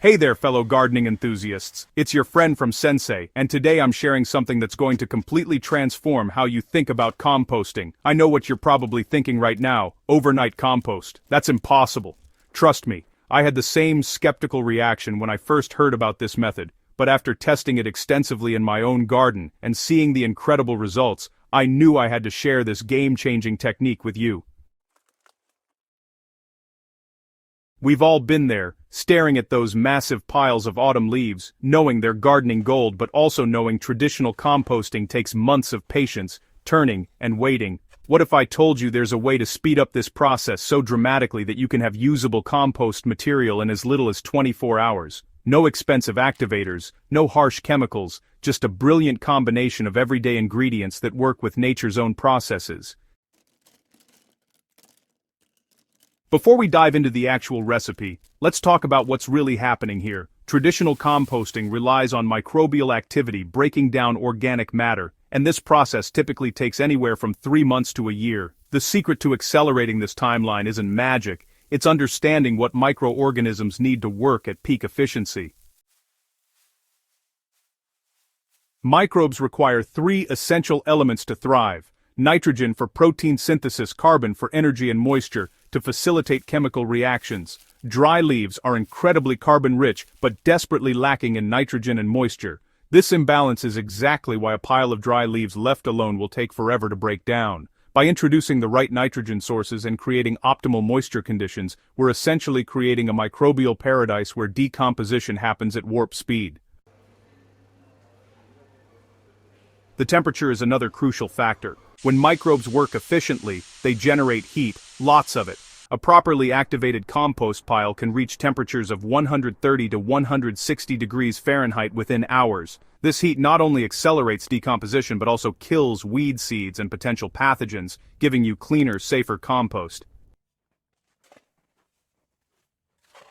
Hey there, fellow gardening enthusiasts. It's your friend from Sensei, and today I'm sharing something that's going to completely transform how you think about composting. I know what you're probably thinking right now: overnight compost. That's impossible. Trust me, I had the same skeptical reaction when I first heard about this method, but after testing it extensively in my own garden and seeing the incredible results, I knew I had to share this game-changing technique with you. We've all been there, staring at those massive piles of autumn leaves, knowing they're gardening gold but also knowing traditional composting takes months of patience, turning, and waiting. What if I told you there's a way to speed up this process so dramatically that you can have usable compost material in as little as 24 hours? No expensive activators, no harsh chemicals, just a brilliant combination of everyday ingredients that work with nature's own processes. Before we dive into the actual recipe, let's talk about what's really happening here. Traditional composting relies on microbial activity breaking down organic matter, and this process typically takes anywhere from 3 months to a year. The secret to accelerating this timeline isn't magic, it's understanding what microorganisms need to work at peak efficiency. Microbes require 3 essential elements to thrive: nitrogen for protein synthesis, carbon for energy and moisture to facilitate chemical reactions. Dry leaves are incredibly carbon-rich but desperately lacking in nitrogen and moisture. This imbalance is exactly why a pile of dry leaves left alone will take forever to break down. By introducing the right nitrogen sources and creating optimal moisture conditions, we're essentially creating a microbial paradise where decomposition happens at warp speed. The temperature is another crucial factor. When microbes work efficiently, they generate heat, lots of it. A properly activated compost pile can reach temperatures of 130 to 160 degrees Fahrenheit within hours. This heat not only accelerates decomposition but also kills weed seeds and potential pathogens, giving you cleaner, safer compost.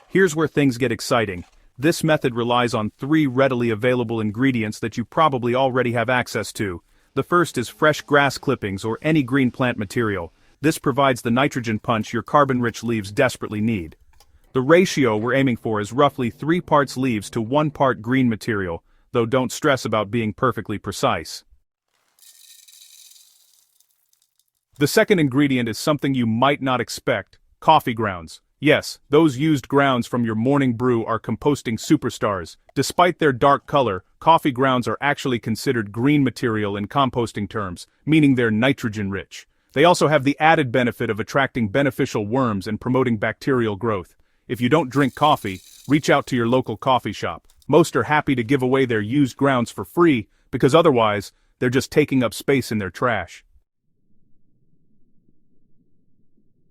Here's where things get exciting. This method relies on 3 readily available ingredients that you probably already have access to. The first is fresh grass clippings or any green plant material. This provides the nitrogen punch your carbon-rich leaves desperately need. The ratio we're aiming for is roughly 3 parts leaves to 1 part green material, though don't stress about being perfectly precise. The second ingredient is something you might not expect: coffee grounds. Yes, those used grounds from your morning brew are composting superstars. Despite their dark color, coffee grounds are actually considered green material in composting terms, meaning they're nitrogen-rich. They also have the added benefit of attracting beneficial worms and promoting bacterial growth. If you don't drink coffee, reach out to your local coffee shop. Most are happy to give away their used grounds for free, because otherwise, they're just taking up space in their trash.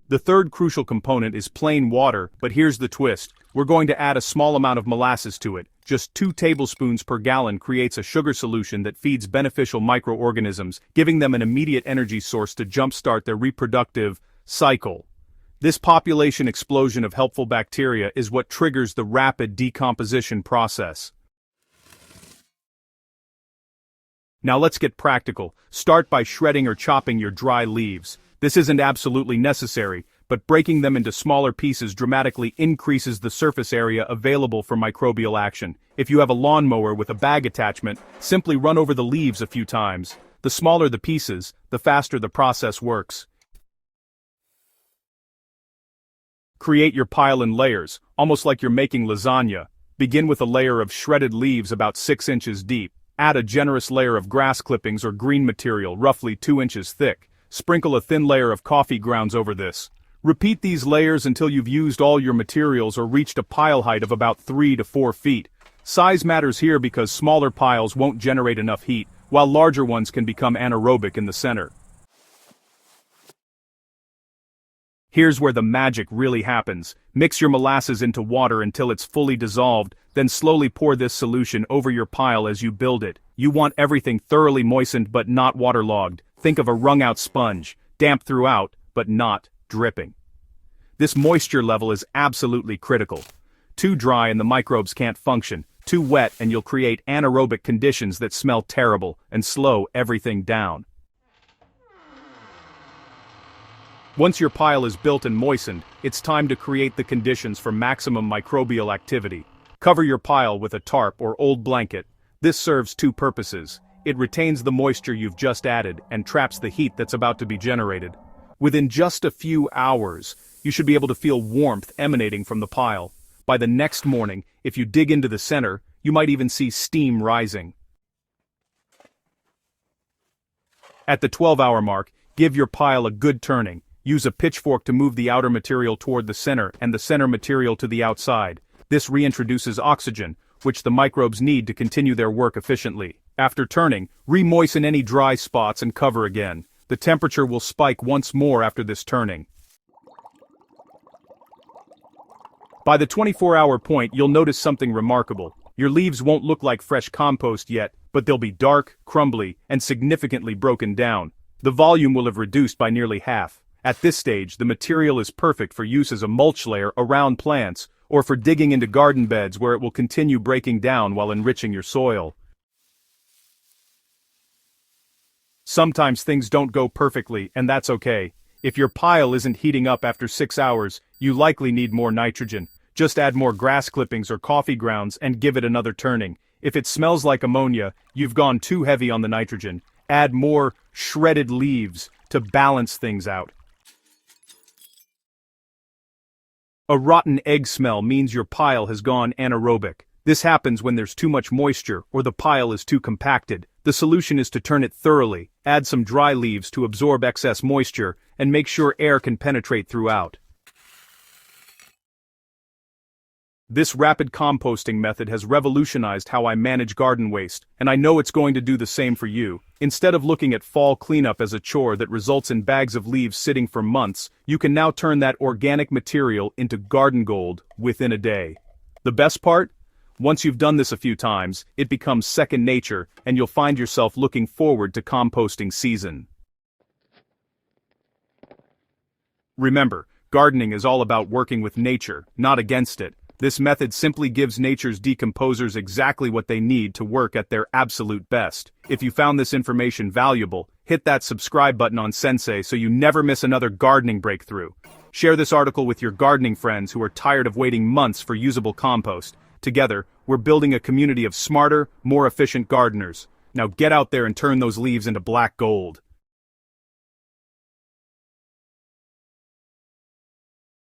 The third crucial component is plain water, but here's the twist. We're going to add a small amount of molasses to it. Just 2 tablespoons per gallon creates a sugar solution that feeds beneficial microorganisms, giving them an immediate energy source to jumpstart their reproductive cycle. This population explosion of helpful bacteria is what triggers the rapid decomposition process. Now let's get practical. Start by shredding or chopping your dry leaves. This isn't absolutely necessary, but breaking them into smaller pieces dramatically increases the surface area available for microbial action. If you have a lawnmower with a bag attachment, simply run over the leaves a few times. The smaller the pieces, the faster the process works. Create your pile in layers, almost like you're making lasagna. Begin with a layer of shredded leaves about 6 inches deep. Add a generous layer of grass clippings or green material roughly 2 inches thick. Sprinkle a thin layer of coffee grounds over this. Repeat these layers until you've used all your materials or reached a pile height of about 3 to 4 feet. Size matters here because smaller piles won't generate enough heat, while larger ones can become anaerobic in the center. Here's where the magic really happens. Mix your molasses into water until it's fully dissolved, then slowly pour this solution over your pile as you build it. You want everything thoroughly moistened but not waterlogged. Think of a wrung-out sponge, damp throughout, but not dripping. This moisture level is absolutely critical. Too dry and the microbes can't function. Too wet and you'll create anaerobic conditions that smell terrible and slow everything down. Once your pile is built and moistened, it's time to create the conditions for maximum microbial activity. Cover your pile with a tarp or old blanket. This serves two purposes. It retains the moisture you've just added and traps the heat that's about to be generated. Within just a few hours, you should be able to feel warmth emanating from the pile. By the next morning, if you dig into the center, you might even see steam rising. At the 12-hour mark, give your pile a good turning. Use a pitchfork to move the outer material toward the center and the center material to the outside. This reintroduces oxygen, which the microbes need to continue their work efficiently. After turning, re-moisten any dry spots and cover again. The temperature will spike once more after this turning. By the 24-hour point, you'll notice something remarkable. Your leaves won't look like fresh compost yet, but they'll be dark, crumbly, and significantly broken down. The volume will have reduced by nearly half. At this stage, the material is perfect for use as a mulch layer around plants, or for digging into garden beds where it will continue breaking down while enriching your soil. Sometimes things don't go perfectly, and that's okay. If your pile isn't heating up after 6 hours, you likely need more nitrogen. Just add more grass clippings or coffee grounds and give it another turning. If it smells like ammonia, you've gone too heavy on the nitrogen. Add more shredded leaves to balance things out. A rotten egg smell means your pile has gone anaerobic. This happens when there's too much moisture or the pile is too compacted. The solution is to turn it thoroughly, add some dry leaves to absorb excess moisture, and make sure air can penetrate throughout. This rapid composting method has revolutionized how I manage garden waste, and I know it's going to do the same for you. Instead of looking at fall cleanup as a chore that results in bags of leaves sitting for months, you can now turn that organic material into garden gold within a day. The best part? Once you've done this a few times, it becomes second nature, and you'll find yourself looking forward to composting season. Remember, gardening is all about working with nature, not against it. This method simply gives nature's decomposers exactly what they need to work at their absolute best. If you found this information valuable, hit that subscribe button on Sensei so you never miss another gardening breakthrough. Share this article with your gardening friends who are tired of waiting months for usable compost. Together, we're building a community of smarter, more efficient gardeners. Now get out there and turn those leaves into black gold.